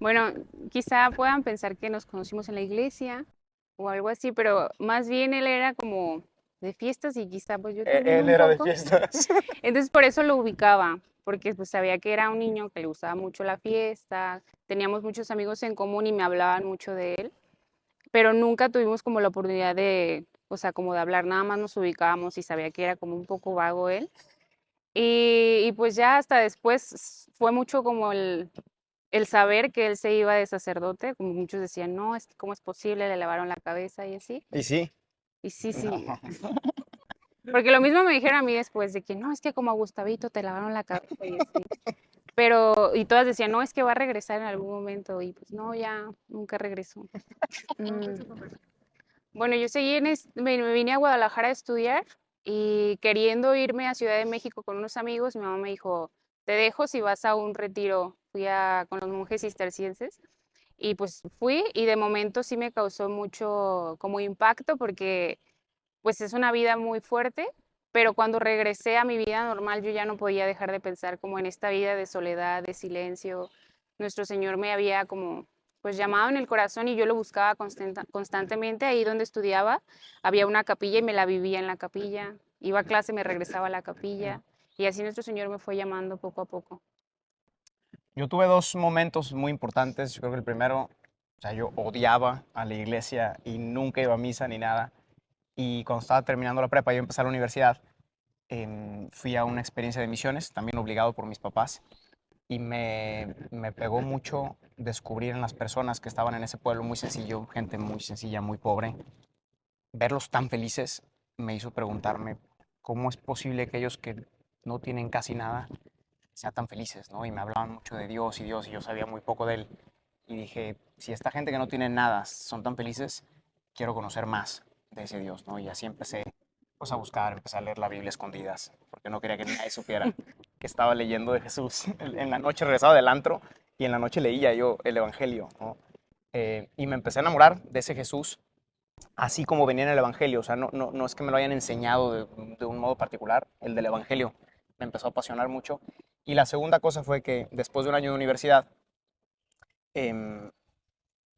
Bueno, quizá puedan pensar que nos conocimos en la iglesia o algo así, pero más bien él era como de fiestas y quizá pues yo también Él un era de poco. fiestas. Entonces por eso lo ubicaba, porque pues sabía que era un niño que le gustaba mucho la fiesta, teníamos muchos amigos en común y me hablaban mucho de él, pero nunca tuvimos como la oportunidad de, o sea, como de hablar, nada más nos ubicábamos y sabía que era como un poco vago él. Y pues ya hasta después fue mucho como el saber que él se iba de sacerdote, como muchos decían, no, es que cómo es posible, le lavaron la cabeza y así. Y sí, Y sí, no. sí, porque lo mismo me dijeron a mí después de que no, es que como a Gustavito te lavaron la cabeza y así. Pero, y todas decían, no, es que va a regresar en algún momento. Y pues no, ya nunca regresó. Mm, Bueno, yo seguí me vine a Guadalajara a estudiar y queriendo irme a Ciudad de México con unos amigos, mi mamá me dijo, te dejo si vas a un retiro. Con los monjes cistercienses y pues fui y de momento sí me causó mucho como impacto porque pues es una vida muy fuerte, pero cuando regresé a mi vida normal yo ya no podía dejar de pensar como en esta vida de soledad, de silencio. Nuestro Señor me había como pues llamado en el corazón y yo lo buscaba constantemente. Ahí donde estudiaba había una capilla y me la vivía en la capilla. Iba a clase, me regresaba a la capilla y así nuestro Señor me fue llamando poco a poco. Yo tuve dos momentos muy importantes. Yo creo que el primero, o sea, yo odiaba a la iglesia y nunca iba a misa ni nada. Y cuando estaba terminando la prepa, yo empecé a la universidad, fui a una experiencia de misiones, también obligado por mis papás. Y me pegó mucho descubrir en las personas que estaban en ese pueblo muy sencillo, gente muy sencilla, muy pobre, verlos tan felices me hizo preguntarme cómo es posible que ellos que no tienen casi nada sean tan felices, ¿no? Y me hablaban mucho de Dios y Dios y yo sabía muy poco de él. Y dije, si esta gente que no tiene nada son tan felices, quiero conocer más de ese Dios, ¿no? Y así empecé pues, a buscar, empecé a leer la Biblia a escondidas, porque no quería que nadie supiera que estaba leyendo de Jesús. En la noche regresaba del antro y en la noche leía yo el Evangelio, ¿no? Y me empecé a enamorar de ese Jesús así como venía en el Evangelio. O sea, no es que me lo hayan enseñado de un modo particular, el del Evangelio me empezó a apasionar mucho. Y la segunda cosa fue que después de un año de universidad, eh,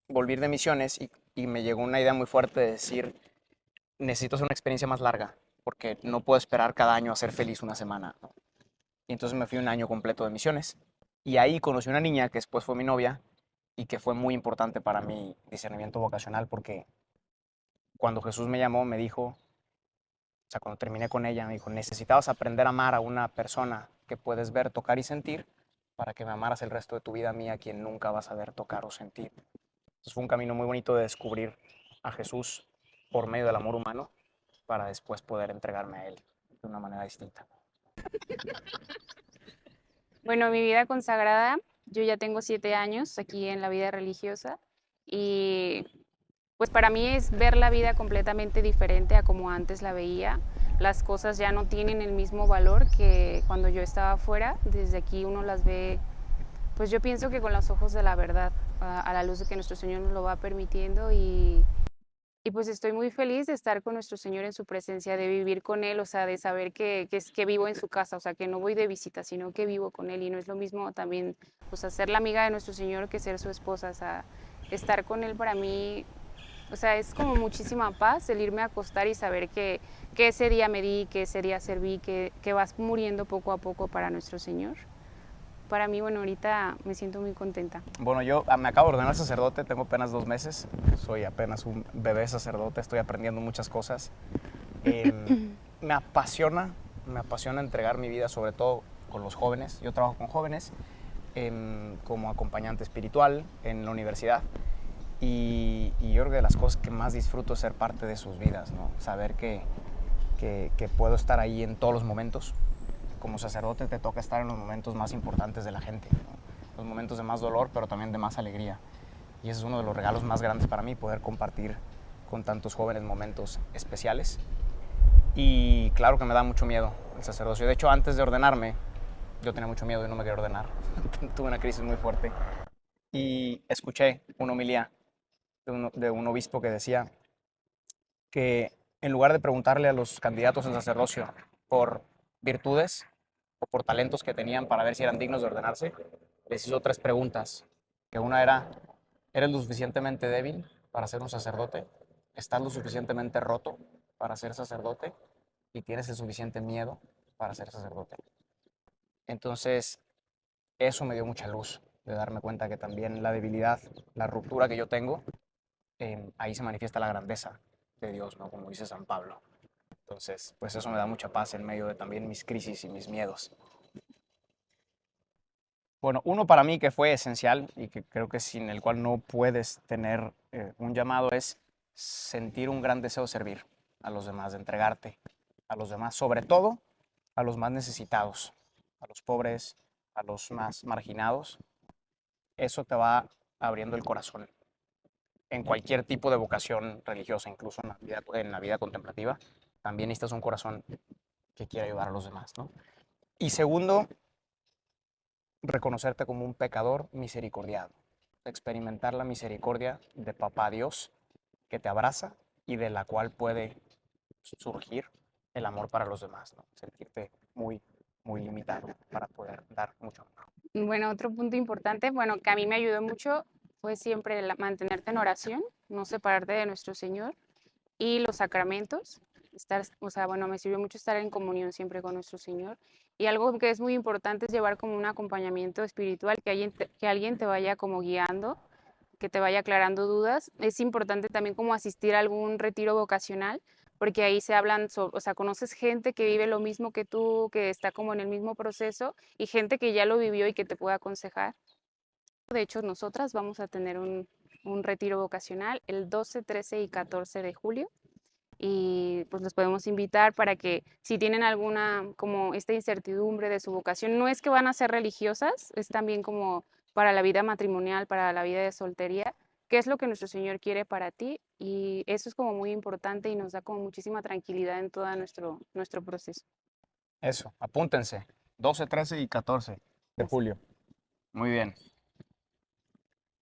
volví de misiones y me llegó una idea muy fuerte de decir, necesito hacer una experiencia más larga, porque no puedo esperar cada año a ser feliz una semana, ¿no? Y entonces me fui un año completo de misiones. Y ahí conocí una niña que después fue mi novia y que fue muy importante para mi discernimiento vocacional, porque cuando Jesús me llamó, me dijo, o sea, cuando terminé con ella, me dijo, necesitabas aprender a amar a una persona que puedes ver, tocar y sentir para que me amaras el resto de tu vida a mí, a quien nunca vas a ver, tocar o sentir. Entonces fue un camino muy bonito de descubrir a Jesús por medio del amor humano para después poder entregarme a Él de una manera distinta. Bueno, mi vida consagrada, yo ya tengo 7 años aquí en la vida religiosa y pues para mí es ver la vida completamente diferente a como antes la veía. Las cosas ya no tienen el mismo valor que cuando yo estaba afuera. Desde aquí uno las ve, pues yo pienso que con los ojos de la verdad, a la luz de que nuestro Señor nos lo va permitiendo y pues estoy muy feliz de estar con nuestro Señor en su presencia, de vivir con Él, o sea, de saber que vivo en su casa, o sea, que no voy de visita, sino que vivo con Él. Y no es lo mismo también, o sea, ser la amiga de nuestro Señor que ser su esposa, o sea, estar con Él para mí, o sea, es como muchísima paz el irme a acostar y saber que ese día me di, que ese día serví, que vas muriendo poco a poco para nuestro Señor. Para mí, bueno, ahorita me siento muy contenta. Bueno, yo me acabo de ordenar sacerdote, tengo apenas 2 meses, soy apenas un bebé sacerdote, estoy aprendiendo muchas cosas. Me apasiona, me apasiona entregar mi vida, sobre todo con los jóvenes. Yo trabajo con jóvenes como acompañante espiritual en la universidad. Y yo creo que de las cosas que más disfruto es ser parte de sus vidas, ¿no? Saber que puedo estar ahí en todos los momentos. Como sacerdote te toca estar en los momentos más importantes de la gente, ¿no? Los momentos de más dolor, pero también de más alegría. Y ese es uno de los regalos más grandes para mí, poder compartir con tantos jóvenes momentos especiales. Y claro que me da mucho miedo el sacerdocio. De hecho, antes de ordenarme, yo tenía mucho miedo y no me quería ordenar. Tuve una crisis muy fuerte. Y escuché una homilía de un obispo que decía que en lugar de preguntarle a los candidatos al sacerdocio por virtudes o por talentos que tenían para ver si eran dignos de ordenarse, les hizo tres preguntas que una era, ¿eres lo suficientemente débil para ser un sacerdote? ¿Estás lo suficientemente roto para ser sacerdote? ¿Y tienes el suficiente miedo para ser sacerdote? Entonces, eso me dio mucha luz, de darme cuenta que también la debilidad, la ruptura que yo tengo, ahí se manifiesta la grandeza de Dios, ¿no? Como dice San Pablo. Entonces, pues eso me da mucha paz en medio de también mis crisis y mis miedos. Bueno, uno para mí que fue esencial y que creo que sin el cual no puedes tener un llamado es sentir un gran deseo de servir a los demás, de entregarte a los demás, sobre todo a los más necesitados, a los pobres, a los más marginados. Eso te va abriendo el corazón en cualquier tipo de vocación religiosa, incluso en la vida contemplativa. También necesitas un corazón que quiera ayudar a los demás, ¿no? Y segundo, reconocerte como un pecador misericordiado, experimentar la misericordia de Papá Dios que te abraza y de la cual puede surgir el amor para los demás, ¿no? Sentirte muy, muy limitado para poder dar mucho amor. Bueno, otro punto importante, bueno, que a mí me ayudó mucho fue siempre mantenerte en oración, no separarte de nuestro Señor y los sacramentos. Estar, o sea, bueno, me sirvió mucho estar en comunión siempre con nuestro Señor. Y algo que es muy importante es llevar como un acompañamiento espiritual, que alguien te vaya como guiando, que te vaya aclarando dudas. Es importante también como asistir a algún retiro vocacional, porque ahí se hablan, o sea, conoces gente que vive lo mismo que tú, que está como en el mismo proceso, y gente que ya lo vivió y que te puede aconsejar. De hecho, nosotras vamos a tener un retiro vocacional el 12, 13 y 14 de julio y pues los podemos invitar para que si tienen alguna como esta incertidumbre de su vocación, no es que van a ser religiosas, es también como para la vida matrimonial, para la vida de soltería, qué es lo que nuestro Señor quiere para ti y eso es como muy importante y nos da como muchísima tranquilidad en todo nuestro proceso. Eso, apúntense, 12, 13 y 14 de julio. Muy bien.